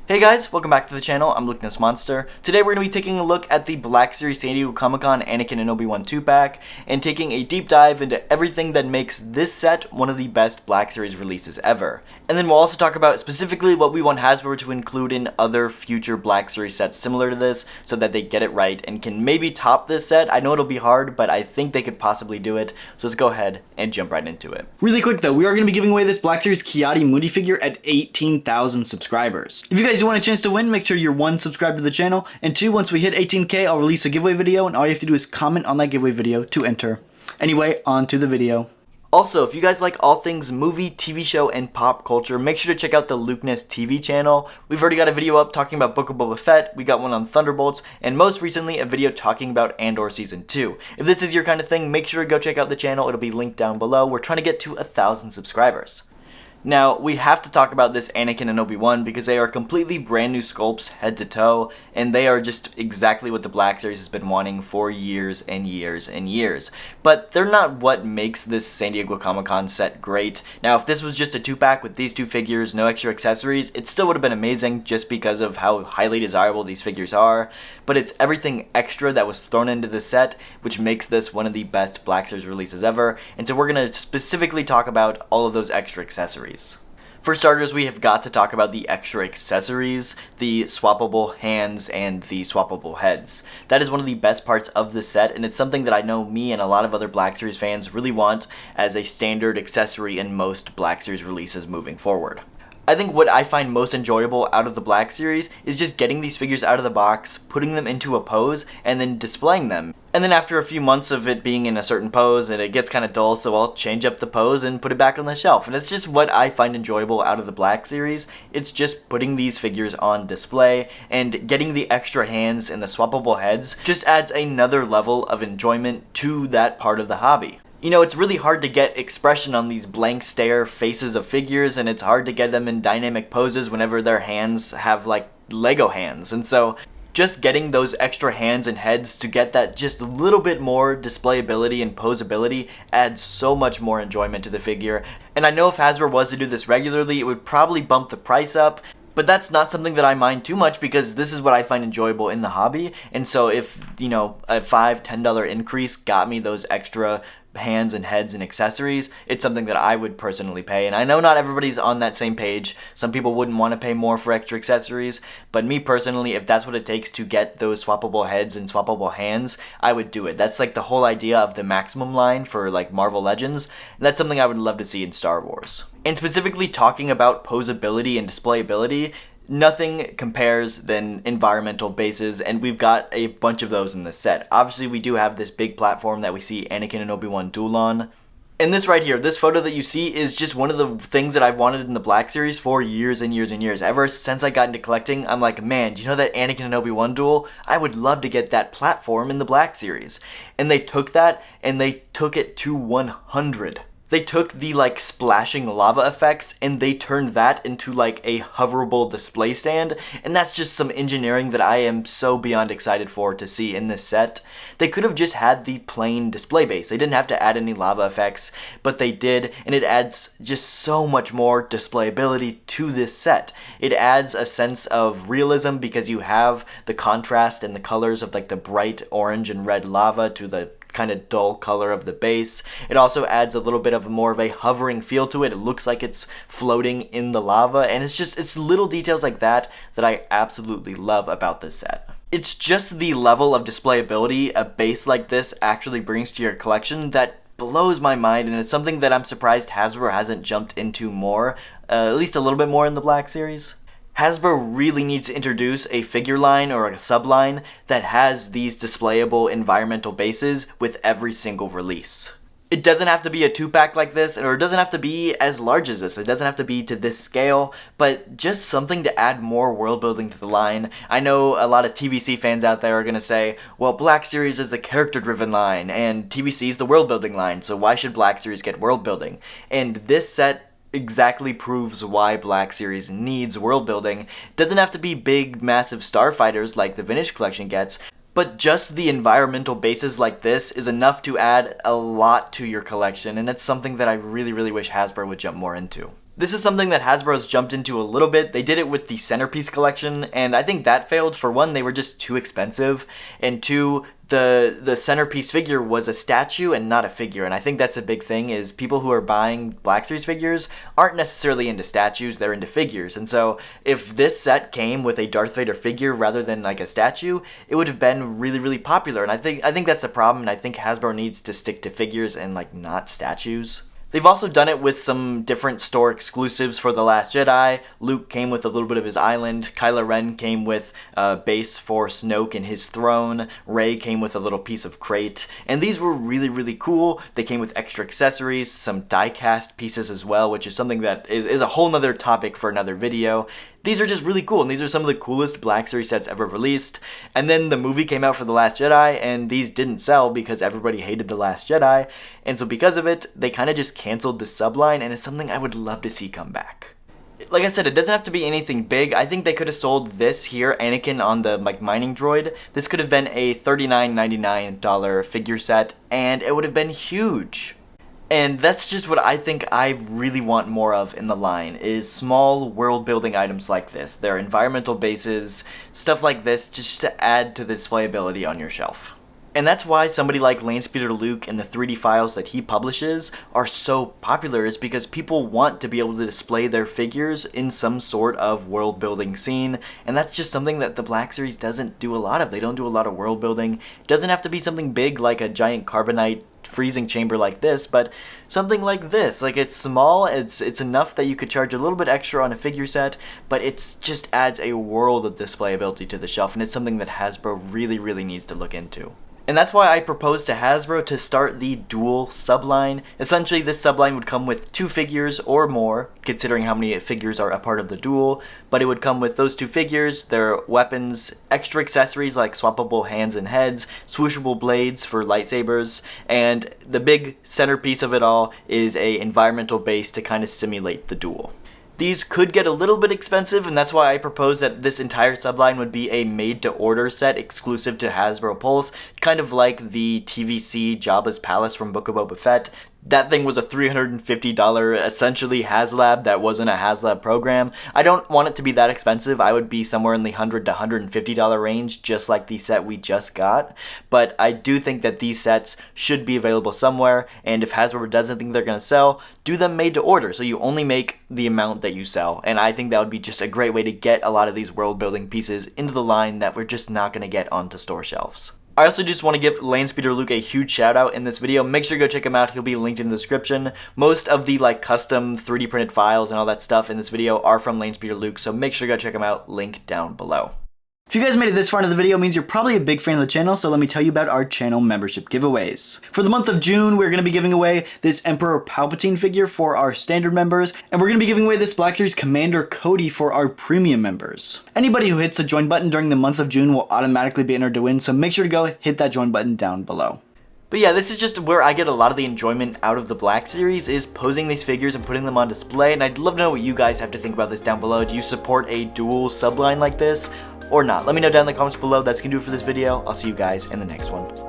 Hey guys, welcome back to the channel. I'm Lukenessmonster. Today we're going to be taking a look at the BlackSeries San Diego Comic-Con Anakin and Obi-Wan 2-pack and taking a deep dive into everything that makes this set one of the best BlackSeries releases ever. And then we'll also talk about specifically what we want Hasbro to include in other future BlackSeries sets similar to this so that they get it right and can maybe top this set. I know it'll be hard, but I think they could possibly do it. So let's go ahead and jump right into it. Really quick though, we are going to be giving away this BlackSeries Ki-Adi figure at 18,000 subscribers. If you guys want a chance to win, make sure you're 1, subscribed to the channel, and 2, once we hit 18k, I'll release a giveaway video, and all you have to do is comment on that giveaway video to enter. Anyway, on to the video. Also, if you guys like all things movie, TV show, and pop culture, make sure to check out the Lukeness TV channel. We've already got a video up talking about Book of Boba Fett, we got one on Thunderbolts, and most recently a video talking about Andor Season 2. If this is your kind of thing, make sure to go check out the channel, it'll be linked down below. We're trying to get to 1,000 subscribers. Now, we have to talk about this Anakin and Obi-Wan because they are completely brand new sculpts head to toe, and they are just exactly what the BlackSeries has been wanting for years and years and years. But they're not what makes this San Diego Comic-Con set great. Now, if this was just a 2-pack with these 2 figures, no extra accessories, it still would have been amazing just because of how highly desirable these figures are. But it's everything extra that was thrown into the set, which makes this one of the best BlackSeries releases ever. And so we're going to specifically talk about all of those extra accessories. For starters, we have got to talk about the extra accessories, the swappable hands and the swappable heads. That is one of the best parts of the set, and it's something that I know me and a lot of other BlackSeries fans really want as a standard accessory in most BlackSeries releases moving forward. I think what I find most enjoyable out of the BlackSeries is just getting these figures out of the box, putting them into a pose, and then displaying them. And then after a few months of it being in a certain pose and it gets kind of dull, so I'll change up the pose and put it back on the shelf. And it's just what I find enjoyable out of the BlackSeries. It's just putting these figures on display, and getting the extra hands and the swappable heads just adds another level of enjoyment to that part of the hobby. You know, it's really hard to get expression on these blank stare faces of figures, and it's hard to get them in dynamic poses whenever their hands have like Lego hands. And so just getting those extra hands and heads to get that just a little bit more displayability and posability adds so much more enjoyment to the figure. And I know if Hasbro was to do this regularly, it would probably bump the price up. But that's not something that I mind too much because this is what I find enjoyable in the hobby. And so if, you know, a $5, $10 increase got me those extra hands and heads and accessories, it's something that I would personally pay. And I know not everybody's on that same page. Some people wouldn't want to pay more for extra accessories, but me personally, if that's what it takes to get those swappable heads and swappable hands, I would do it. That's like the whole idea of the maximum line for like Marvel Legends, and that's something I would love to see in Star Wars. And specifically talking about posability and displayability, nothing compares than environmental bases, and we've got a bunch of those in this set. Obviously, we do have this big platform that we see Anakin and Obi-Wan duel on. And this right here, this photo that you see is just one of the things that I've wanted in the BlackSeries for years and years and years. Ever since I got into collecting, I'm like, man, do you know that Anakin and Obi-Wan duel? I would love to get that platform in the BlackSeries. And they took that, and they took it to 100. They took the like splashing lava effects and they turned that into like a hoverable display stand, and that's just some engineering that I am so beyond excited for to see in this set. They could have just had the plain display base. They didn't have to add any lava effects, but they did, and it adds just so much more displayability to this set. It adds a sense of realism because you have the contrast and the colors of like the bright orange and red lava to the kind of dull color of the base. It also adds a little bit of more of a hovering feel to it. It looks like it's floating in the lava, and it's little details like that that I absolutely love about this set. It's just the level of displayability a base like this actually brings to your collection that blows my mind, and it's something that I'm surprised Hasbro hasn't jumped into more, at least a little bit more in the BlackSeries. Hasbro really needs to introduce a figure line or a subline that has these displayable environmental bases with every single release. It doesn't have to be a 2-pack like this, or it doesn't have to be as large as this. It doesn't have to be to this scale, but just something to add more world building to the line. I know a lot of TVC fans out there are going to say, well, BlackSeries is a character-driven line, and TVC is the world building line, so why should BlackSeries get world building? And this set exactly proves why BlackSeries needs world building. It doesn't have to be big, massive starfighters like the Vintage Collection gets, but just the environmental bases like this is enough to add a lot to your collection, and it's something that I really wish Hasbro would jump more into. This is something that Hasbro's jumped into a little bit. They did it with the Centerpiece collection, and I think that failed. For one, they were just too expensive, and two, the Centerpiece figure was a statue and not a figure, and I think that's a big thing, is people who are buying Black Series figures aren't necessarily into statues, they're into figures. And so if this set came with a Darth Vader figure rather than like a statue, it would have been really, really popular, and I think that's a problem, and I think Hasbro needs to stick to figures and like not statues. They've also done it with some different store exclusives for The Last Jedi. Luke came with a little bit of his island. Kylo Ren came with a base for Snoke and his throne. Rey came with a little piece of crate. And these were really, really cool. They came with extra accessories, some die-cast pieces as well, which is something that is a whole nother topic for another video. These are just really cool, and these are some of the coolest Black Series sets ever released. And then the movie came out for The Last Jedi, and these didn't sell because everybody hated The Last Jedi. And so because of it, they kind of just canceled the subline, and it's something I would love to see come back. Like I said, it doesn't have to be anything big. I think they could have sold this here, Anakin on the like mining droid. This could have been a $39.99 figure set, and it would have been huge. And that's just what I think I really want more of in the line, is small world building items like this. They're environmental bases, stuff like this, just to add to the displayability on your shelf. And that's why somebody like Landspeeder Luke and the 3D files that he publishes are so popular, is because people want to be able to display their figures in some sort of world building scene, and that's just something that the Black Series doesn't do a lot of. They don't do a lot of world building. It doesn't have to be something big like a giant carbonite freezing chamber like this, but something like this. Like, it's small, it's enough that you could charge a little bit extra on a figure set, but it's just adds a world of displayability to the shelf, and it's something that Hasbro really, really needs to look into. And that's why I proposed to Hasbro to start the dual subline. Essentially, this subline would come with 2 figures or more, considering how many figures are a part of the duel, but it would come with those 2 figures, their weapons, extra accessories like swappable hands and heads, swooshable blades for lightsabers, and the big centerpiece of it all is a environmental base to kind of simulate the duel. These could get a little bit expensive, and that's why I propose that this entire subline would be a made-to-order set exclusive to Hasbro Pulse, kind of like the TVC Jabba's Palace from Book of Boba Fett. That thing was a $350 essentially HasLab that wasn't a HasLab program. I don't want it to be that expensive. I would be somewhere in the $100 to $150 range, just like the set we just got. But I do think that these sets should be available somewhere, and if Hasbro doesn't think they're going to sell, do them made to order, so you only make the amount that you sell. And I think that would be just a great way to get a lot of these world building pieces into the line that we're just not going to get onto store shelves. I also just want to give Landspeeder Luke a huge shout out in this video. Make sure to go check him out. He'll be linked in the description. Most of the like custom 3D printed files and all that stuff in this video are from Landspeeder Luke, so make sure to go check him out. Link down below. If you guys made it this far into the video, it means you're probably a big fan of the channel, so let me tell you about our channel membership giveaways. For the month of June, we're going to be giving away this Emperor Palpatine figure for our standard members, and we're going to be giving away this Black Series Commander Cody for our premium members. Anybody who hits the join button during the month of June will automatically be entered to win, so make sure to go hit that join button down below. But yeah, this is just where I get a lot of the enjoyment out of the Black Series, is posing these figures and putting them on display, and I'd love to know what you guys have to think about this down below. Do you support a dual subline like this or not? Let me know down in the comments below. That's gonna do it for this video. I'll see you guys in the next one.